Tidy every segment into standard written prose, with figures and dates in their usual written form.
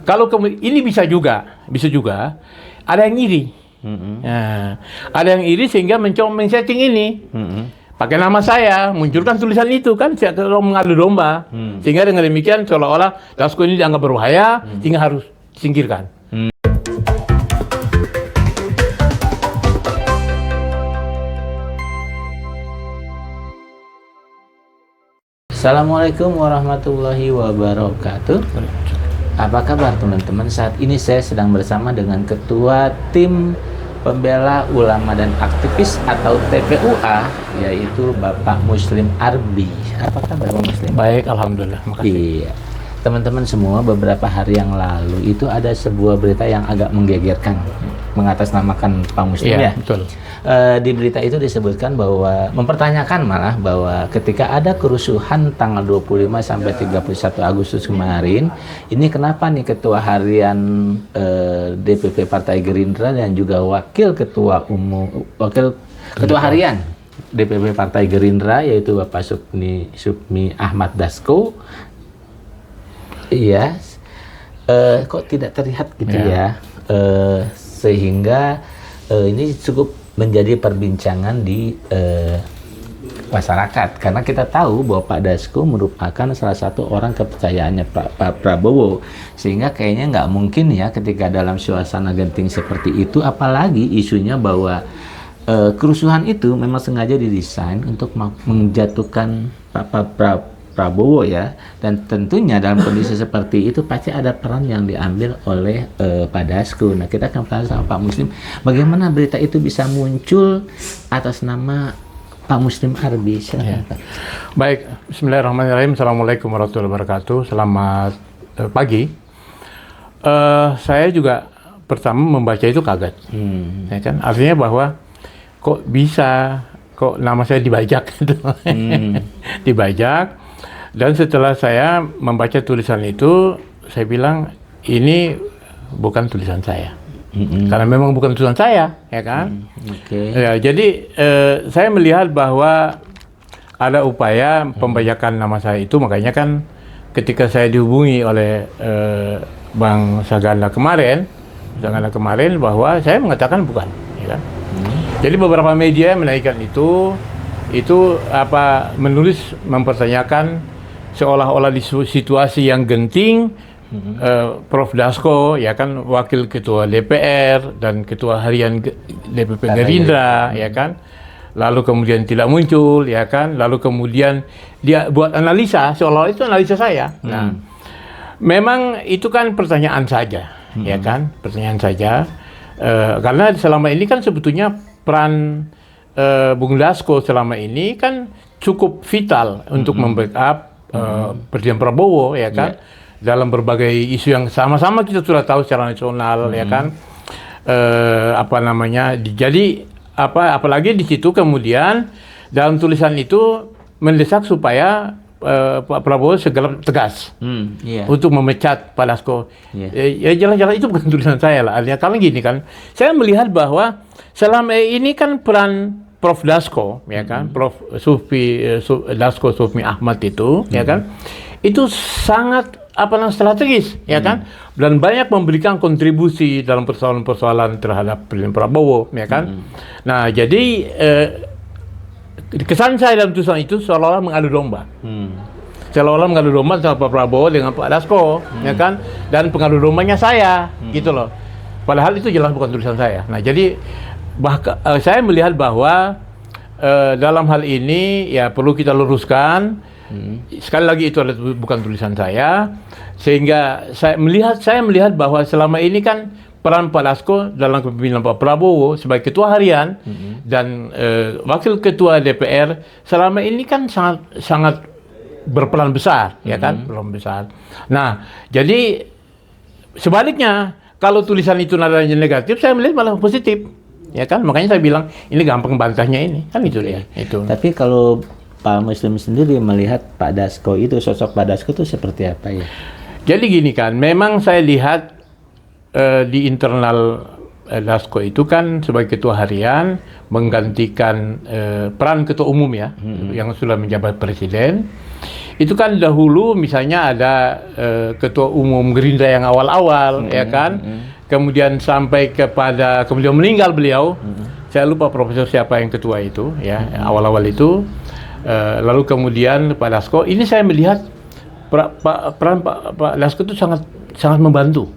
kalau ini bisa juga ada yang iri. Nah, ada yang iri sehingga mencoba men-setting ini. Pakai nama saya, munculkan tulisan itu kan, kalau mengadu domba. Sehingga dengan demikian seolah-olah Dasko ini dianggap berbahaya, sehingga harus disingkirkan. Assalamualaikum warahmatullahi wabarakatuh. Apa kabar teman-teman? Saat ini saya sedang bersama dengan Ketua Tim Pembela Ulama dan Aktivis atau TPUA, yaitu Bapak Muslim Arbi. Apa kabar Bapak Muslim? Baik, alhamdulillah. Makasih. Iya. Teman-teman semua, beberapa hari yang lalu itu ada sebuah berita yang agak menggegerkan mengatasnamakan Pak Muslim, Iya, ya. betul. Di berita itu disebutkan bahwa mempertanyakan malah bahwa ketika ada kerusuhan tanggal 25 sampai 31 Agustus kemarin, ini kenapa nih Ketua Harian DPP Partai Gerindra dan juga Ketua Harian DPP Partai Gerindra yaitu Bapak Supmi Ahmad Dasko, iya, kok tidak terlihat gitu ya, sehingga ini cukup menjadi perbincangan di masyarakat, karena kita tahu bahwa Pak Dasko merupakan salah satu orang kepercayaannya Pak Prabowo, sehingga kayaknya nggak mungkin ya ketika dalam suasana genting seperti itu, apalagi isunya bahwa kerusuhan itu memang sengaja didesain untuk menjatuhkan Pak Prabowo ya, dan tentunya dalam kondisi seperti itu pasti ada peran yang diambil oleh Pak Dasko. Nah, kita akan bertanya sama Pak Muslim, bagaimana berita itu bisa muncul atas nama Pak Muslim Arbi. Ya. Baik, bismillahirrahmanirrahim. Assalamualaikum warahmatullahi wabarakatuh. Selamat pagi. Saya juga pertama membaca itu kaget, ya kan? Artinya bahwa kok nama saya dibajak gitu. Dibajak. Dan setelah saya membaca tulisan itu, saya bilang ini bukan tulisan saya, karena memang bukan tulisan saya, ya kan? Ya, jadi saya melihat bahwa ada upaya pembajakan nama saya itu, makanya kan ketika saya dihubungi oleh Bang Saganda kemarin bahwa saya mengatakan bukan, ya kan? Jadi beberapa media menaikkan itu menulis mempertanyakan seolah-olah di situasi yang genting, Prof. Dasko, ya kan, Wakil Ketua DPR dan Ketua Harian DPP Gerindra, ya kan, lalu kemudian tidak muncul, ya kan, lalu kemudian dia buat analisa, seolah-olah itu analisa saya. Nah, memang itu kan pertanyaan saja, ya kan, pertanyaan saja, karena selama ini kan sebetulnya peran Bung Dasko selama ini kan cukup vital untuk membackup Presiden Prabowo, ya kan, dalam berbagai isu yang sama-sama kita sudah tahu secara nasional, ya kan, jadi apalagi di situ kemudian dalam tulisan itu mendesak supaya Pak Prabowo segera tegas untuk memecat Pak Dasko. Ya jelas-jelas itu bukan tulisan saya lah. Artinya kalau gini kan, saya melihat bahwa selama ini kan peran Prof. Dasko, ya kan, Prof. Dasko Supmi Ahmad itu, ya kan, itu sangat strategis, ya kan, dan banyak memberikan kontribusi dalam persoalan-persoalan terhadap Presiden Prabowo, ya kan. Nah, jadi kesan saya dalam tulisan itu seolah-olah mengadu domba. Seolah-olah mengadu domba sama Pak Prabowo dengan Pak Dasko, ya kan, dan pengadu dombanya saya, gitu loh. Padahal itu jelas bukan tulisan saya. Nah, jadi bahkan saya melihat bahwa dalam hal ini ya perlu kita luruskan. Sekali lagi itu bukan tulisan saya, sehingga saya melihat bahwa selama ini kan peran Pak Dasko dalam kepemimpinan Pak Prabowo sebagai Ketua Harian dan Wakil Ketua DPR selama ini kan sangat berperan besar, ya kan, berperan besar. Nah, jadi sebaliknya kalau tulisan itu nadanya negatif, saya melihat malah positif. Ya kan, makanya saya bilang ini gampang bantahnya ini, kan itu dia. Itu. Tapi kalau Pak Muslim sendiri melihat Pak Dasko itu, sosok Pak Dasko itu seperti apa ya? Jadi gini kan, memang saya lihat di internal Dasko itu kan sebagai Ketua Harian menggantikan peran Ketua Umum ya, yang sudah menjabat Presiden. itu kan dahulu misalnya ada ketua umum Gerindra yang awal-awal, ya kan, kemudian sampai kepada kemudian meninggal beliau, saya lupa profesor siapa yang ketua itu, ya awal-awal itu, lalu kemudian Pak Dasko, ini saya melihat peran Pak Dasko itu sangat membantu.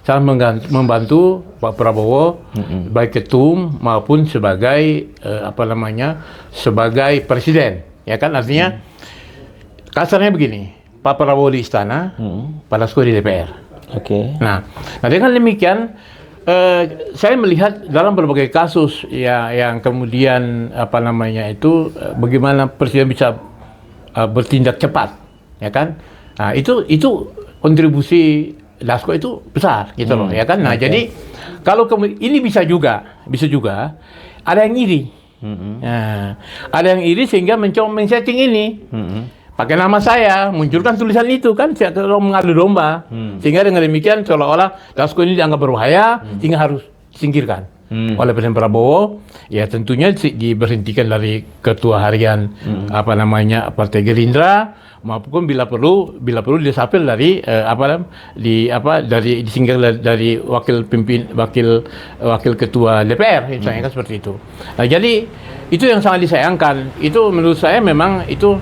Sangat membantu Pak Prabowo, baik ketum maupun sebagai sebagai presiden, ya kan, artinya kasarnya begini, Pak Prabowo di istana, Pak Dasko di DPR. Nah dengan demikian saya melihat dalam berbagai kasus ya yang kemudian bagaimana presiden bisa bertindak cepat, ya kan? Nah itu kontribusi Dasko itu besar gitu loh, ya kan. Nah jadi kalau ini bisa juga ada yang iri, nah, ada yang iri sehingga mencoba men-setting ini, pakai nama saya, munculkan tulisan itu kan, kalau mengadu domba, sehingga dengan demikian seolah-olah Dasko ini dianggap berbahaya, sehingga harus disingkirkan oleh Presiden Prabowo. Ya tentunya diberhentikan dari ketua harian Partai Gerindra, maupun bila perlu disapel dari disingkirkan dari wakil ketua DPR, misalnya kan seperti itu. Nah jadi itu yang sangat disayangkan. Itu menurut saya memang itu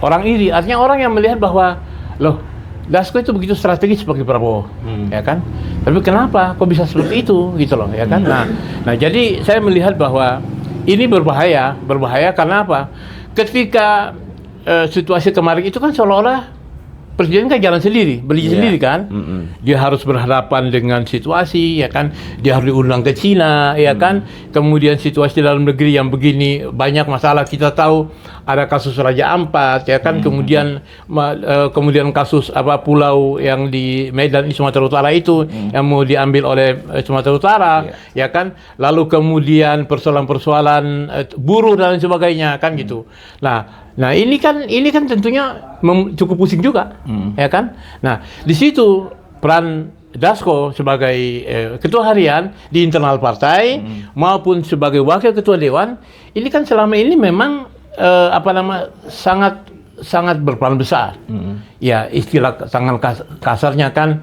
orang iri, artinya orang yang melihat bahwa loh Dasko itu begitu strategis bagi Prabowo, ya kan? Tapi kenapa kok bisa seperti itu gitu loh, ya kan? Nah jadi saya melihat bahwa ini berbahaya karena apa? Ketika situasi kemarin itu kan seolah-olah presiden kan jalan sendiri, beli sendiri kan. Dia harus berhadapan dengan situasi, ya kan. Dia harus diundang ke Cina, ya kan. Kemudian situasi dalam negeri yang begini, banyak masalah. Kita tahu ada kasus Raja Ampat, ya kan. Kemudian kasus pulau yang di Medan, Sumatera Utara itu yang mau diambil oleh Sumatera Utara, ya kan. Lalu kemudian persoalan-persoalan buruh dan lain sebagainya, kan gitu. Nah ini kan tentunya cukup pusing juga, ya kan. Nah di situ peran Dasko sebagai ketua harian di internal partai maupun sebagai wakil ketua dewan ini kan selama ini memang sangat berperan besar. Ya istilah sangat kasarnya kan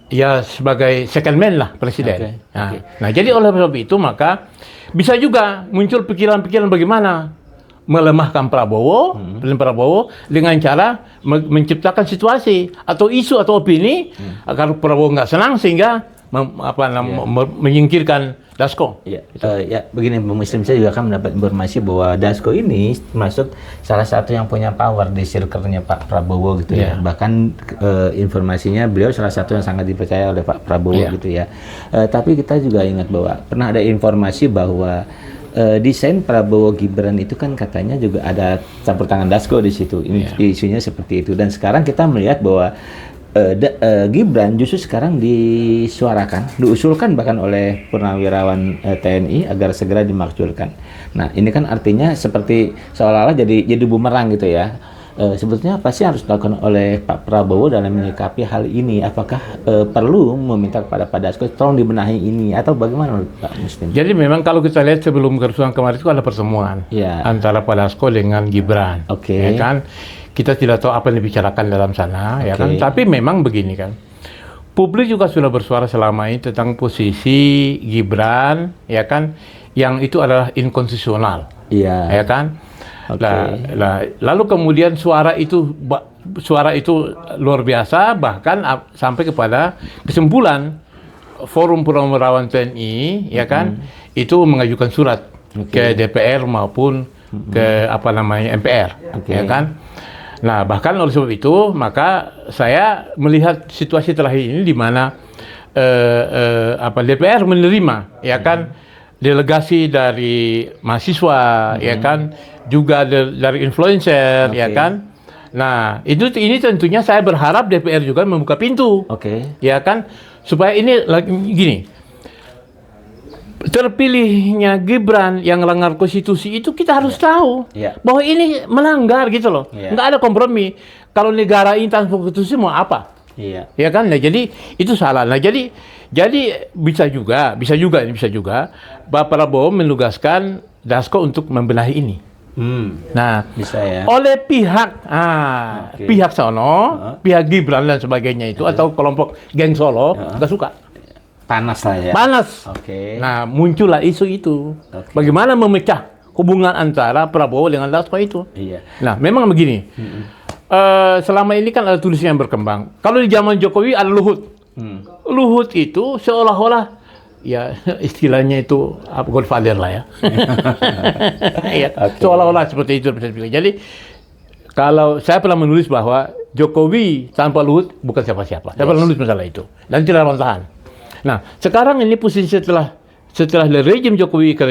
ya sebagai second man lah presiden. Nah jadi oleh sebab itu maka bisa juga muncul pikiran-pikiran bagaimana melemahkan Presiden Prabowo dengan cara menciptakan situasi atau isu atau opini agar Prabowo nggak senang sehingga menyingkirkan Dasko. Begini, Bu Muslim, saya juga akan mendapat informasi bahwa Dasko ini termasuk salah satu yang punya power di circle-nya Pak Prabowo gitu ya. Bahkan informasinya beliau salah satu yang sangat dipercaya oleh Pak Prabowo gitu ya. Tapi kita juga ingat bahwa pernah ada informasi bahwa desain Prabowo Gibran itu kan katanya juga ada campur tangan Dasko di situ. Isunya seperti itu. Dan sekarang kita melihat bahwa Gibran justru sekarang diusulkan bahkan oleh purnawirawan TNI agar segera dimakzulkan. Nah, ini kan artinya seperti seolah-olah jadi bumerang gitu ya. Sebetulnya apa sih harus dilakukan oleh Pak Prabowo dalam menyikapi hal ini? Apakah perlu meminta kepada Pak Dasko tolong dibenahi ini atau bagaimana Pak Muslim? Jadi memang kalau kita lihat sebelum kerusuhan kemarin itu ada pertemuan antara Pak Dasko dengan Gibran, ya kan? Kita tidak tahu apa yang dibicarakan dalam sana, ya kan? Tapi memang begini kan, publik juga sudah bersuara selama ini tentang posisi Gibran, ya kan? Yang itu adalah inkonstitusional, ya kan? Lalu kemudian suara itu luar biasa, bahkan sampai kepada kesimpulan Forum Purnawirawan TNI, ya kan, itu mengajukan surat ke DPR maupun ke MPR, ya kan. Nah bahkan oleh sebab itu maka saya melihat situasi terakhir ini di mana DPR menerima, ya kan, delegasi dari mahasiswa, ya kan, juga dari influencer, ya kan. Nah, ini tentunya saya berharap DPR juga membuka pintu, ya kan, supaya ini gini. Terpilihnya Gibran yang melanggar konstitusi itu kita harus tahu bahwa ini melanggar gitu loh. Nggak ada kompromi. Kalau negara ini tanpa konstitusi mau apa? Ya kan? Nah, jadi itu salah. Nah, jadi bisa juga Pak Prabowo menugaskan Dasko untuk membenahi ini. Nah, bisa ya. oleh pihak pihak sono, pihak Gibran dan sebagainya itu atau kelompok geng Solo nggak suka. Panas lah ya. Panas. Oke. Nah, muncullah isu itu. Bagaimana memecah hubungan antara Prabowo dengan Dasko itu? Iya. Nah, memang begini. Selama ini kan ada tulisan yang berkembang. Kalau di zaman Jokowi ada Luhut. Luhut itu seolah-olah ya istilahnya itu Godfather lah ya. Ya, seolah-olah seperti itu. Jadi kalau saya pernah menulis bahwa Jokowi tanpa Luhut bukan siapa-siapa. Saya pernah menulis masalah itu dan tidak bantahan. Nah, sekarang ini posisi setelah rejim Jokowi ke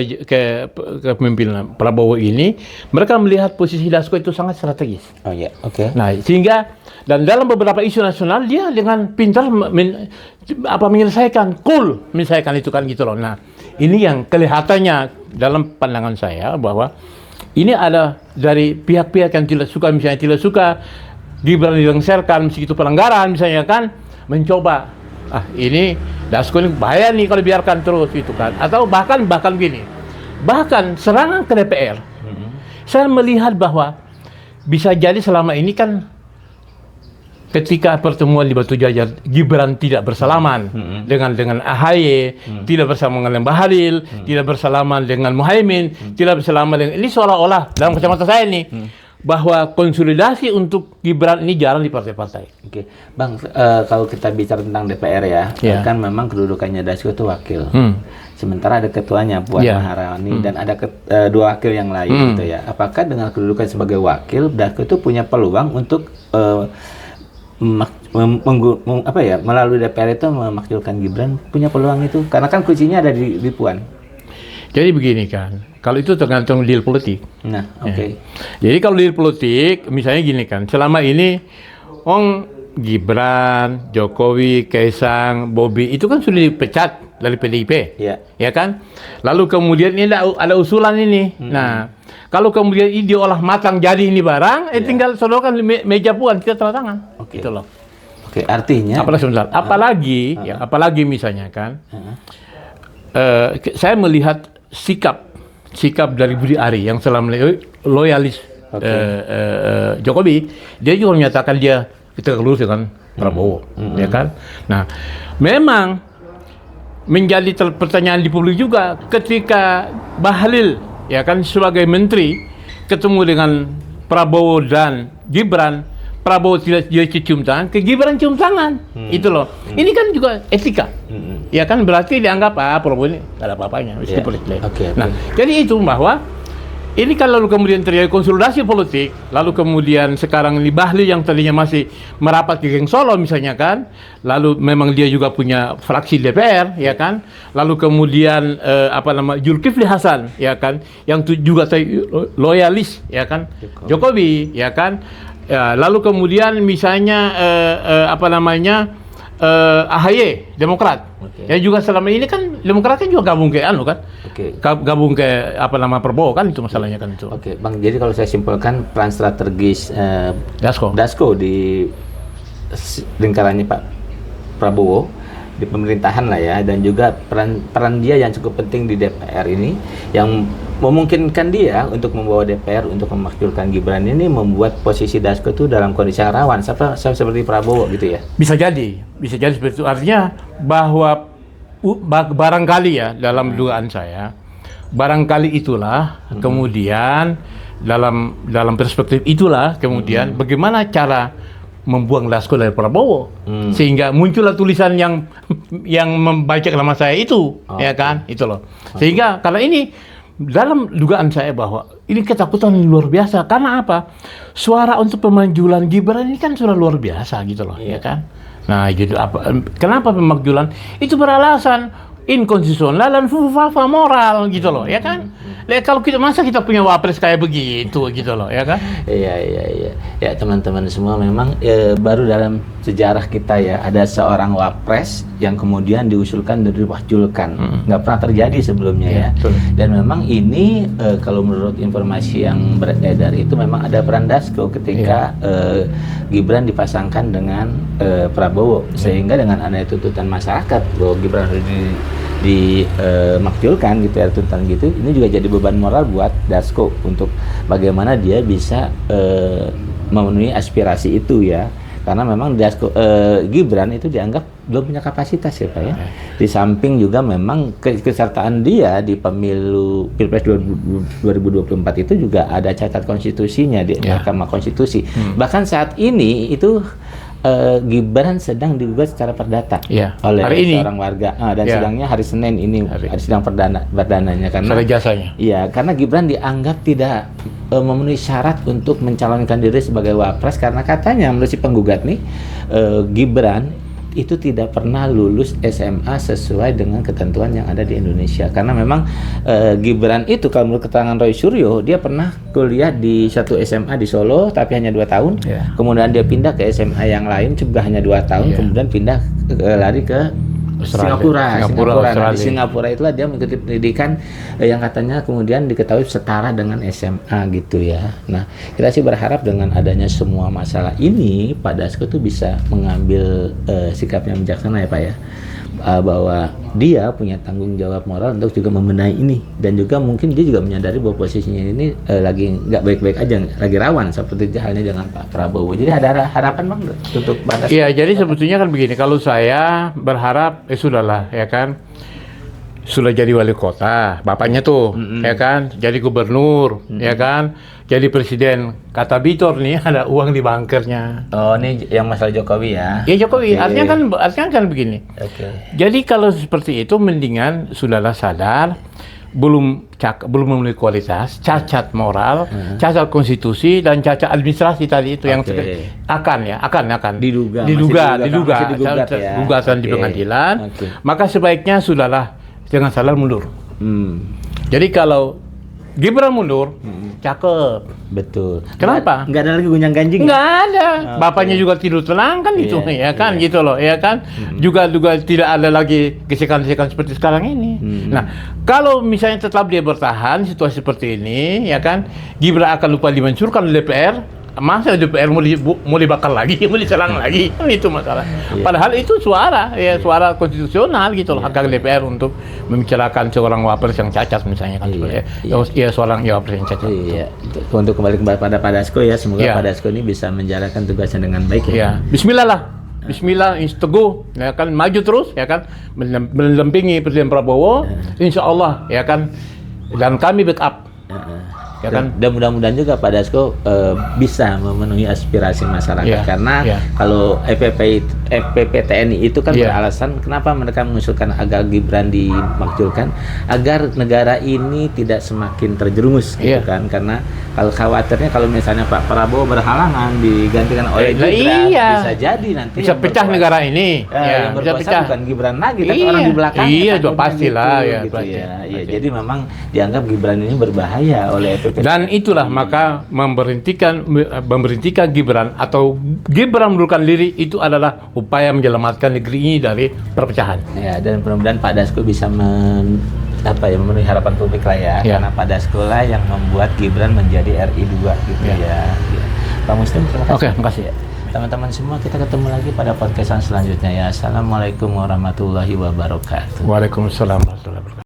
kepemimpinan Prabowo ini, mereka melihat posisi Dasko itu sangat strategis. Oh iya, oke. Nah, sehingga dan dalam beberapa isu nasional dia dengan pintar menyelesaikan itu kan gitu loh. Nah, ini yang kelihatannya dalam pandangan saya bahwa ini ada dari pihak-pihak yang tidak suka Gibran dilengserkan meski itu pelanggaran misalnya kan, mencoba ini Dasko ini bahaya nih kalau biarkan terus gitu kan, atau bahkan gini, bahkan serangan ke DPR. Saya melihat bahwa bisa jadi selama ini kan ketika pertemuan di Batu Jajar, Gibran tidak bersalaman dengan AHY, tidak bersalaman dengan Bahlil, tidak bersalaman dengan Muhaimin, tidak bersalaman dengan ini, seolah-olah dalam kacamata saya ini bahwa konsolidasi untuk Gibran ini jalan di partai-partai. Oke, Bang, kalau kita bicara tentang DPR ya, kan memang kedudukannya Dasko itu wakil. Sementara ada ketuanya Puan Maharani dan ada dua wakil yang lain gitu ya. Apakah dengan kedudukan sebagai wakil, Dasko itu punya peluang untuk melalui DPR itu memakzulkan Gibran, punya peluang itu? Karena kan kuncinya ada di Puan. Jadi begini kan, kalau itu tergantung deal politik. Nah, oke. Jadi kalau deal politik, misalnya gini kan, selama ini Gibran, Jokowi, Kaisang, Bobi itu kan sudah dipecat dari PDIP, ya kan? Lalu kemudian ini ada usulan ini. Nah, kalau kemudian ini diolah matang jadi ini barang, tinggal sodorkan meja Puan, kita tanda tangan. Gitu loh. Oke, artinya. Apalagi misalnya kan, saya melihat sikap dari Budi Ari yang selama loyalis Jokowi, dia juga menyatakan kita lurus dengan Prabowo, ya kan? Nah, memang menjadi pertanyaan di publik juga ketika Bahlil, ya kan, sebagai menteri ketemu dengan Prabowo dan Gibran, Prabowo tidak cium tangan, ke Gibran cium tangan, itu loh. Ini kan juga etika, ya kan, berarti dianggap Prabowo ini tidak ada apa-apanya, Nah, jadi itu bahwa ini kan lalu kemudian terjadi konsolidasi politik, lalu kemudian sekarang ini Bahlil yang tadinya masih merapat ke geng Solo misalnya kan, lalu memang dia juga punya fraksi DPR, ya kan, lalu kemudian Zulkifli Hasan, ya kan, yang juga loyalis, ya kan, Jokowi, ya kan. Ya, lalu kemudian misalnya AHY Demokrat, ya juga selama ini kan Demokrat kan juga gabung ke gabung ke Prabowo kan, itu masalahnya kan itu. Oke, Bang, jadi kalau saya simpulkan peran strategis Dasko di lingkarannya Pak Prabowo di pemerintahan lah ya, dan juga peran dia yang cukup penting di DPR ini yang memungkinkan dia untuk membawa DPR untuk memakzulkan Gibran ini, membuat posisi Dasko itu dalam kondisi yang rawan seperti Prabowo gitu ya. Bisa jadi seperti itu. Artinya bahwa barangkali ya, dalam dugaan saya, barangkali itulah kemudian dalam perspektif itulah kemudian bagaimana cara membuang Dasko dari Prabowo, sehingga muncullah tulisan yang membaca nama saya itu, ya kan, itu loh. Sehingga karena ini dalam dugaan saya bahwa ini ketakutan luar biasa. Karena apa? Suara untuk pemakzulan Gibran ini kan sudah luar biasa gitu loh, ya kan. Nah, jadi kenapa pemakzulan? Itu beralasan inkonstitusional dan falfa moral gitu loh, ya kan. Kalau masa kita punya wapres kayak begitu gitu loh, ya kan. Iya. Ya, teman-teman semua, memang baru dalam sejarah kita ya ada seorang wapres yang kemudian diusulkan dan diwakilkan. Nggak pernah terjadi sebelumnya ya. Betul. Dan memang ini kalau menurut informasi yang beredar itu memang ada peran Dasko ketika Gibran dipasangkan dengan Prabowo, sehingga dengan adanya tuntutan masyarakat bahwa Gibran harus dimakjulkan gitu ya, tuntutan gitu, ini juga jadi beban moral buat Dasko untuk bagaimana dia bisa memenuhi aspirasi itu ya. Karena memang Gibran itu dianggap belum punya kapasitas ya Pak ya. Di samping juga memang kesertaan dia di pemilu Pilpres 2024 itu juga ada cacat konstitusinya di Mahkamah Konstitusi. Bahkan saat ini itu Gibran sedang digugat secara perdata oleh seorang warga dan sidangnya hari Senin ini, hari sidang perdananya karena jasanya. Iya, karena Gibran dianggap tidak memenuhi syarat untuk mencalonkan diri sebagai wapres karena katanya menurut si penggugat nih Gibran itu tidak pernah lulus SMA sesuai dengan ketentuan yang ada di Indonesia. Karena memang Gibran itu kalau menurut keterangan Roy Suryo, dia pernah kuliah di satu SMA di Solo tapi hanya 2 tahun. Kemudian dia pindah ke SMA yang lain juga hanya 2 tahun. Kemudian pindah lari ke Singapura. Nah, di Singapura itulah dia mengikuti pendidikan yang katanya kemudian diketahui setara dengan SMA gitu ya. Nah, kita sih berharap dengan adanya semua masalah ini, Pak Dasko tuh bisa mengambil sikap yang bijaksana ya Pak ya. Bahwa dia punya tanggung jawab moral untuk juga membenahi ini, dan juga mungkin dia juga menyadari bahwa posisinya ini lagi nggak baik-baik aja, lagi rawan seperti halnya dengan Pak Prabowo. Jadi ada harapan Bang untuk batas. Iya, jadi sebetulnya kan begini, kalau saya berharap sudahlah ya kan, sudah jadi wali kota, bapaknya tuh ya kan, jadi gubernur ya kan, jadi presiden. Kata Bitor nih ada uang di bunkernya. Oh, ini yang masalah Jokowi ya? Ya Jokowi, artinya kan begini. Jadi kalau seperti itu mendingan sudahlah sadar, belum memiliki kualitas, cacat moral, cacat konstitusi dan cacat administrasi tadi itu yang akan diduga gugatan di pengadilan. Maka sebaiknya sudahlah jangan salah mundur. Jadi kalau Gibran mundur, cakep. Betul. Kenapa? Nggak ada lagi gunjang ganjing. Nggak ada. Bapaknya juga tidur tenang kan gitu, ya kan, gitu loh, ya kan. Juga tidak ada lagi gesekan-gesekan seperti sekarang ini. Nah, kalau misalnya tetap dia bertahan situasi seperti ini, ya kan, Gibran akan lupa dihancurkan oleh DPR. Masa DPR mau dibakar lagi, mau diserang lagi, kan itu masalah. Padahal itu suara konstitusional gitu loh, hak DPR untuk membicarakan seorang wapres yang cacat misalnya kan, seorang wapres yang cacat. Untuk kembali pada Pak Dasko ya, semoga Pak Dasko ini bisa menjalankan tugasnya dengan baik ya. Bismillah lah. Bismillah, teguh, ya kan, maju terus, ya kan, mendampingi Presiden Prabowo, insya Allah, ya kan, dan kami backup. Ya kan? Dan mudah-mudahan juga Pak Dasko bisa memenuhi aspirasi masyarakat karena kalau FPP TNI itu kan beralasan kenapa mereka mengusulkan agar Gibran dimakjulkan agar negara ini tidak semakin terjerumus gitu kan, karena kalau khawatirnya kalau misalnya Pak Prabowo berhalangan digantikan oleh Gibran bisa jadi nanti bisa pecah negara ini yang bisa pecah bukan Gibran lagi tapi orang di belakangnya itu pastilah gitu, jadi memang dianggap Gibran ini berbahaya oleh FPP. Dan itulah maka memberhentikan Gibran atau Gibran mundurkan diri itu adalah upaya menyelamatkan negeri ini dari perpecahan. Ya, dan mudah-mudahan Pak Dasko bisa memenuhi harapan publik lah ya. Karena Pak Dasko lah yang membuat Gibran menjadi RI 2 gitu ya. Pak Muslim, terima kasih. Oke, terima kasih ya. Teman-teman semua, kita ketemu lagi pada podcastan selanjutnya ya. Assalamualaikum warahmatullahi wabarakatuh. Waalaikumsalam warahmatullahi wabarakatuh.